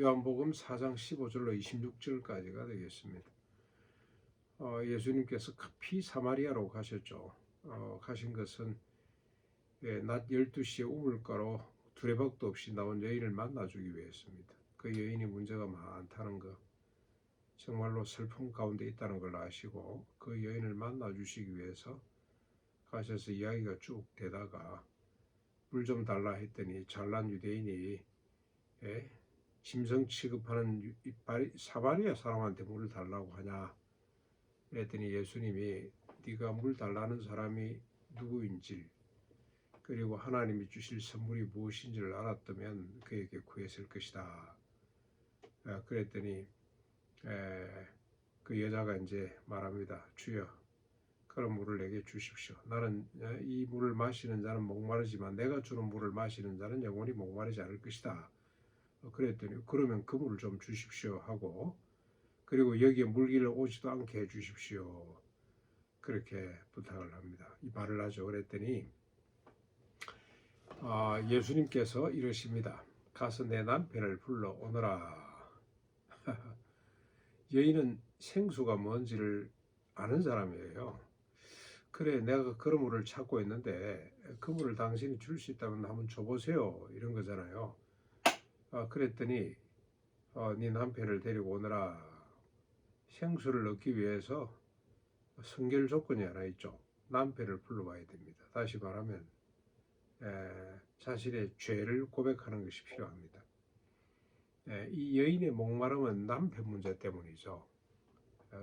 요한복음 4장 15절로 26절까지가 되겠습니다. 예수님께서 급히 사마리아로 가셨죠. 가신 것은 낮 12시에 우물가로 두레박도 없이 나온 여인을 만나주기 위해서입니다. 그 여인이 문제가 많다는 것, 정말로 슬픔 가운데 있다는 걸 아시고 그 여인을 만나주시기 위해서 가셔서 이야기가 쭉 되다가 물 좀 달라 했더니 잘난 유대인이 짐승 취급하는 사마리아 사람한테 물을 달라고 하냐 그랬더니 예수님이 네가 물 달라는 사람이 누구인지 그리고 하나님이 주실 선물이 무엇인지를 알았다면 그에게 구했을 것이다. 그랬더니 그 여자가 이제 말합니다. 주여 그런 물을 내게 주십시오. 나는 이 물을 마시는 자는 목마르지만 내가 주는 물을 마시는 자는 영원히 목마르지 않을 것이다. 그랬더니 그러면 그 물을 좀 주십시오 하고 그리고 여기에 물기를 오지도 않게 해주십시오. 그렇게 부탁을 합니다. 이 말을 하죠. 그랬더니 예수님께서 이러십니다. 가서 내 남편을 불러 오너라. 여인은 생수가 뭔지를 아는 사람이에요. 그래 내가 그런 물을 찾고 있는데 그 물을 당신이 줄 수 있다면 한번 줘보세요. 이런 거잖아요. 그랬더니 네 남편을 데리고 오너라. 생수를 얻기 위해서 선결 조건이 하나 있죠. 남편을 불러와야 됩니다. 다시 말하면 자신의 죄를 고백하는 것이 필요합니다. 이 여인의 목마름은 남편 문제 때문이죠.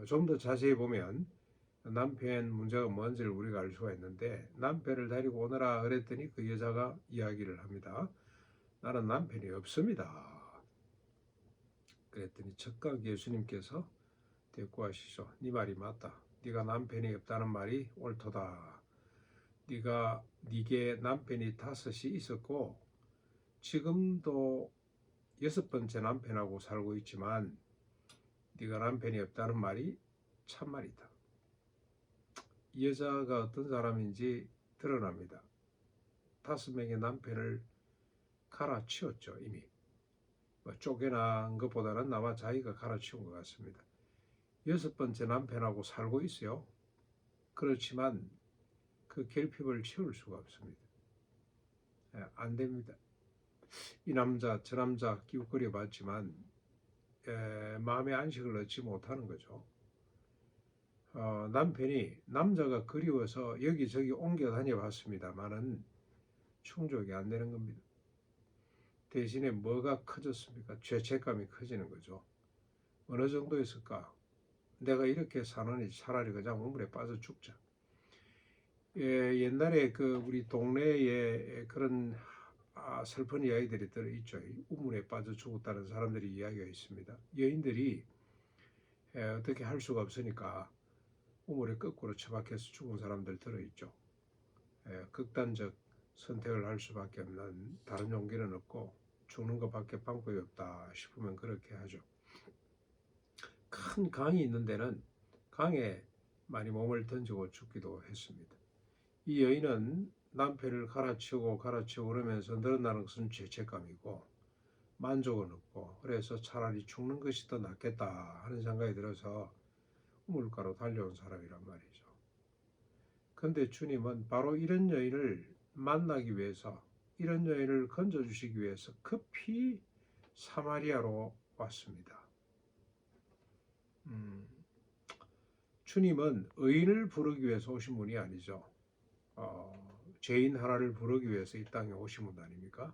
좀 더 자세히 보면 남편 문제가 뭔지를 우리가 알 수가 있는데 남편을 데리고 오너라 그랬더니 그 여자가 이야기를 합니다. 나는 남편이 없습니다. 그랬더니 즉각 예수님께서 대꾸하시죠. 네 말이 맞다. 네가 남편이 없다는 말이 옳도다. 네게 남편이 5이 있었고 지금도 6번째 남편하고 살고 있지만 네가 남편이 없다는 말이 참말이다. 이 여자가 어떤 사람인지 드러납니다. 5명의 남편을 갈아치웠죠. 이미 쫓겨난 것보다는 아마 자기가 갈아치운 것 같습니다. 6번째 남편하고 살고 있어요. 그렇지만 그 결핍을 채울 수가 없습니다. 안 됩니다. 이 남자 저 남자 기웃거려 봤지만 마음의 안식을 얻지 못하는 거죠. 남자가 그리워서 여기저기 옮겨 다녀 봤습니다만은 충족이 안 되는 겁니다. 대신에 뭐가 커졌습니까? 죄책감이 커지는 거죠. 어느 정도 있을까? 내가 이렇게 사느니 차라리 그냥 우물에 빠져 죽자. 옛날에 우리 동네에 그런 슬픈 이야기들이 들어있죠. 우물에 빠져 죽었다는 사람들이 이야기가 있습니다. 여인들이 어떻게 할 수가 없으니까 우물에 거꾸로 처박혀서 죽은 사람들 들어있죠. 극단적 선택을 할 수밖에 없는 다른 용기는 없고 죽는 것밖에 방법이 없다 싶으면 그렇게 하죠. 큰 강이 있는 데는 강에 많이 몸을 던지고 죽기도 했습니다. 이 여인은 남편을 갈아치우고 그러면서 늘어나는 것은 죄책감이고 만족은 없고 그래서 차라리 죽는 것이 더 낫겠다 하는 생각이 들어서 우물가로 달려온 사람이란 말이죠. 그런데 주님은 바로 이런 여인을 만나기 위해서 이런 여인을 건져주시기 위해서 급히 사마리아로 왔습니다. 주님은 의인을 부르기 위해서 오신 분이 아니죠. 죄인 하나를 부르기 위해서 이 땅에 오신 분 아닙니까?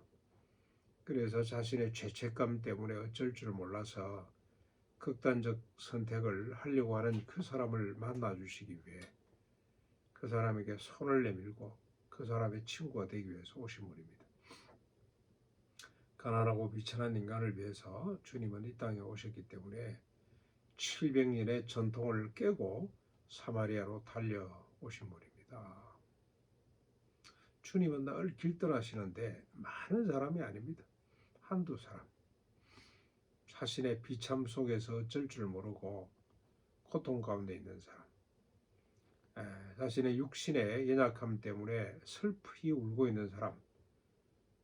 그래서 자신의 죄책감 때문에 어쩔 줄 몰라서 극단적 선택을 하려고 하는 그 사람을 만나주시기 위해 그 사람에게 손을 내밀고 그 사람의 친구가 되기 위해서 오신 분입니다. 가난하고 비천한 인간을 위해서 주님은 이 땅에 오셨기 때문에 700년의 전통을 깨고 사마리아로 달려오신 분입니다. 주님은 늘 길떠나시는데 많은 사람이 아닙니다. 한두 사람. 자신의 비참 속에서 어쩔 줄 모르고 고통 가운데 있는 사람. 자신의 육신의 연약함 때문에 슬프게 울고 있는 사람.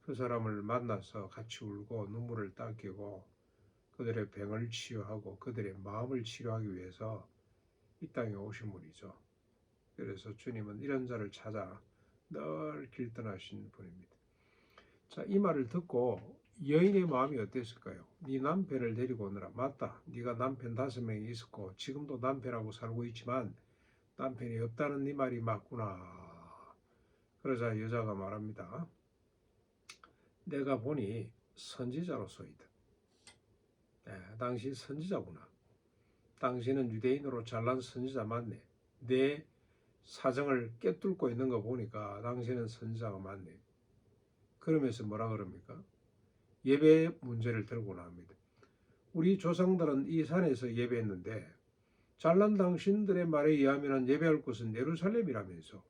그 사람을 만나서 같이 울고 눈물을 닦이고 그들의 병을 치유하고 그들의 마음을 치료하기 위해서 이 땅에 오신 분이죠. 그래서 주님은 이런 자를 찾아 늘 길 떠나신 분입니다. 자, 이 말을 듣고 여인의 마음이 어땠을까요? 네 남편을 데리고 오너라. 맞다. 네가 남편 5명이 있었고 지금도 남편하고 살고 있지만 남편이 없다는 네 말이 맞구나. 그러자 여자가 말합니다. 내가 보니 선지자로서이다. 당신 선지자구나. 당신은 유대인으로 잘난 선지자 맞네. 내 사정을 꿰뚫고 있는 거 보니까 당신은 선지자가 맞네. 그러면서 뭐라 그럽니까? 예배 문제를 들고 나옵니다. 우리 조상들은 이 산에서 예배했는데 잘난 당신들의 말에 의하면 예배할 곳은 예루살렘이라면서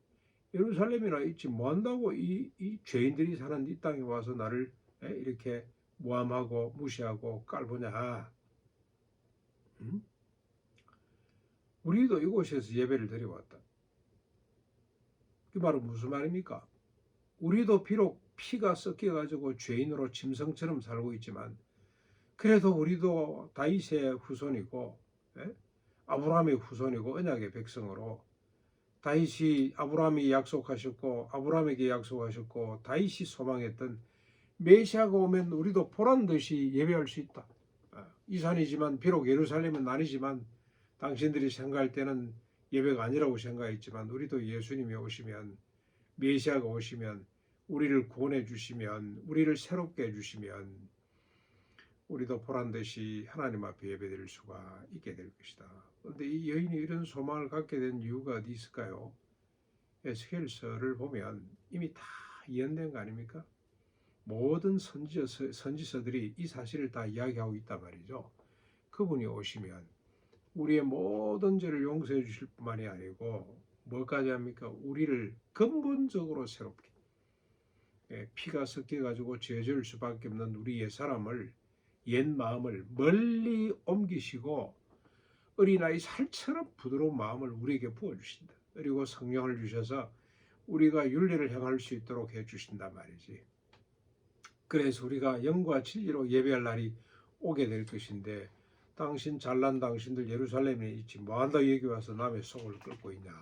예루살렘이나 있지 뭐한다고 이 죄인들이 사는 이 땅에 와서 나를 이렇게 모함하고 무시하고 깔보냐. 응? 우리도 이곳에서 예배를 드려왔다. 그 말은 무슨 말입니까? 우리도 비록 피가 섞여가지고 죄인으로 짐승처럼 살고 있지만 그래도 우리도 다윗의 후손이고 아브라함의 후손이고 언약의 백성으로 다윗이 아브라함이 약속하셨고 아브라함에게 약속하셨고 다윗이 소망했던 메시아가 오면 우리도 보란 듯이 예배할 수 있다. 이 산이지만 비록 예루살렘은 아니지만 당신들이 생각할 때는 예배가 아니라고 생각했지만 우리도 예수님이 오시면 메시아가 오시면 우리를 구원해 주시면 우리를 새롭게 해주시면 우리도 보란 듯이 하나님 앞에 예배드릴 수가 있게 될 것이다. 그런데 이 여인이 이런 소망을 갖게 된 이유가 어디 있을까요? 에스겔서를 보면 이미 다 예언된 거 아닙니까? 모든 선지서들이 이 사실을 다 이야기하고 있단 말이죠. 그분이 오시면 우리의 모든 죄를 용서해 주실 뿐만이 아니고 뭐까지 합니까? 우리를 근본적으로 새롭게 피가 섞여가지고 죄 지을 수밖에 없는 우리 옛 사람을 옛 마음을 멀리 옮기시고 어린아이 살처럼 부드러운 마음을 우리에게 부어주신다. 그리고 성령을 주셔서 우리가 윤리를 행할 수 있도록 해주신단 말이지. 그래서 우리가 영과 진리로 예배할 날이 오게 될 것인데 당신 잘난 당신들 예루살렘에 있지 뭐한다 여기 와서 남의 속을 끓고 있냐.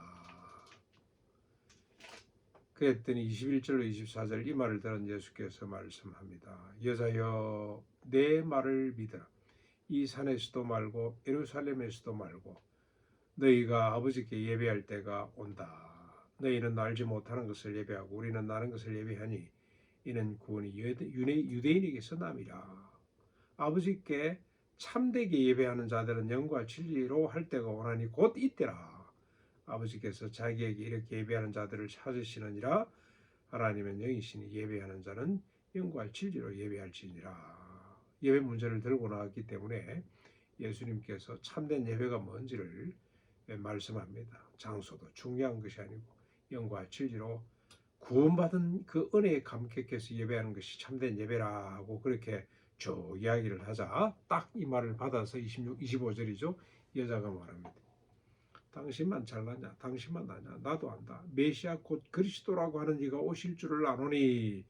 그랬더니 21절로 24절 이 말을 들은 예수께서 말씀합니다. 여자여 내 말을 믿으라. 이 산에서도 말고 예루살렘에서도 말고 너희가 아버지께 예배할 때가 온다. 너희는 알지 못하는 것을 예배하고 우리는 아는 것을 예배하니 이는 구원이 유대인에게서 남이라. 아버지께 참되게 예배하는 자들은 영과 진리로 할 때가 오나니 곧 이때라. 아버지께서 자기에게 이렇게 예배하는 자들을 찾으시느니라. 하나님은 영이시니 예배하는 자는 영과 진리로 예배할지니라. 예배 문제를 들고 나왔기 때문에 예수님께서 참된 예배가 뭔지를 말씀합니다. 장소도 중요한 것이 아니고 영과 진리로 구원받은 그 은혜에 감격해서 예배하는 것이 참된 예배라고 그렇게 쭉 이야기를 하자 딱 이 말을 받아서 25절이죠. 여자가 말합니다. 당신만 잘나냐? 당신만 아냐? 나도 안다. 메시아 곧 그리스도라고 하는 이가 오실 줄을 아노니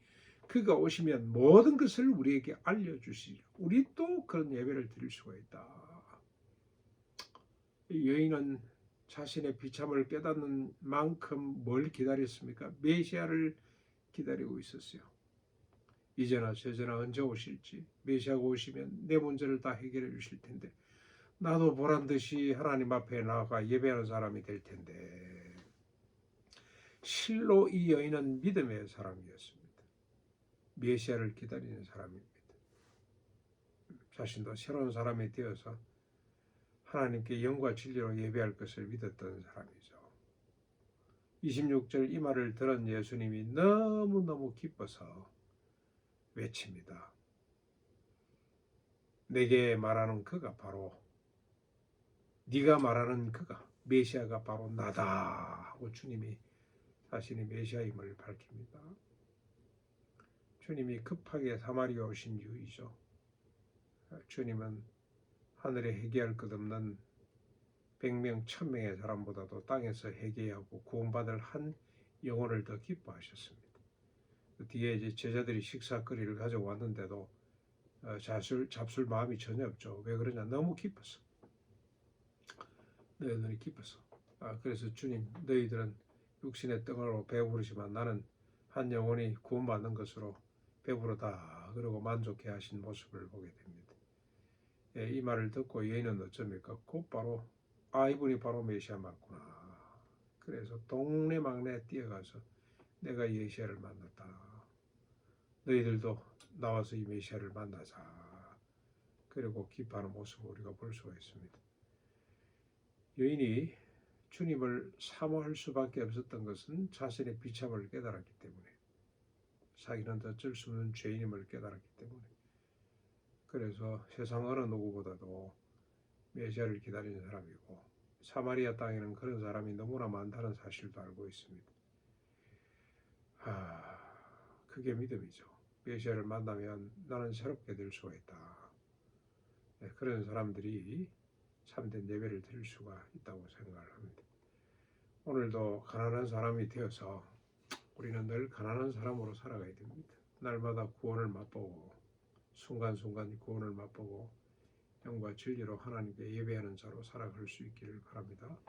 그가 오시면 모든 것을 우리에게 알려주시리라. 우리 또 그런 예배를 드릴 수가 있다. 이 여인은 자신의 비참을 깨닫는 만큼 뭘 기다렸습니까? 메시아를 기다리고 있었어요. 이제나 저제나 언제 오실지 메시아가 오시면 내 문제를 다 해결해 주실 텐데 나도 보란 듯이 하나님 앞에 나아가 예배하는 사람이 될 텐데 실로 이 여인은 믿음의 사람이었습니다. 메시아를 기다리는 사람입니다. 자신도 새로운 사람이 되어서 하나님께 영과 진리로 예배할 것을 믿었던 사람이죠. 26절 이 말을 들은 예수님이 너무너무 기뻐서 외칩니다. 내게 말하는 그가 바로 네가 말하는 그가 메시아가 바로 나다 하고 주님이 자신이 메시아임을 밝힙니다. 주님이 급하게 사마리아 오신 이유이죠. 주님은 하늘에 회개할 것 없는 100명, 1000명의 사람보다도 땅에서 회개하고 구원받을 한 영혼을 더 기뻐하셨습니다. 그 뒤에 이제 제자들이 식사거리를 가져왔는데도 잡술 마음이 전혀 없죠. 왜 그러냐? 너무 기뻐서. 너희들이 기뻐서. 그래서 주님, 너희들은 육신의 떡으로 배부르지만 나는 한 영혼이 구원받는 것으로 배부르다. 그러고 만족해 하신 모습을 보게 됩니다. 이 말을 듣고 여인은 어쩝니까? 곧바로 이분이 바로 메시아 맞구나. 그래서 동네망내 뛰어가서 내가 이 메시아를 만났다. 너희들도 나와서 이 메시아를 만나자. 그리고 기뻐하는 모습을 우리가 볼 수가 있습니다. 여인이 주님을 사모할 수밖에 없었던 것은 자신의 비참을 깨달았기 때문에, 자기는 어쩔 수 없는 죄인임을 깨달았기 때문에, 그래서 세상 어느 누구보다도 메시아를 기다리는 사람이고, 사마리아 땅에는 그런 사람이 너무나 많다는 사실도 알고 있습니다. 그게 믿음이죠. 메시아를 만나면 나는 새롭게 될 수가 있다. 그런 사람들이 참된 예배를 드릴 수가 있다고 생각을 합니다. 오늘도 가난한 사람이 되어서 우리는 늘 가난한 사람으로 살아가야 됩니다. 날마다 구원을 맛보고 순간순간 구원을 맛보고 영과 진리로 하나님께 예배하는 자로 살아갈 수 있기를 바랍니다.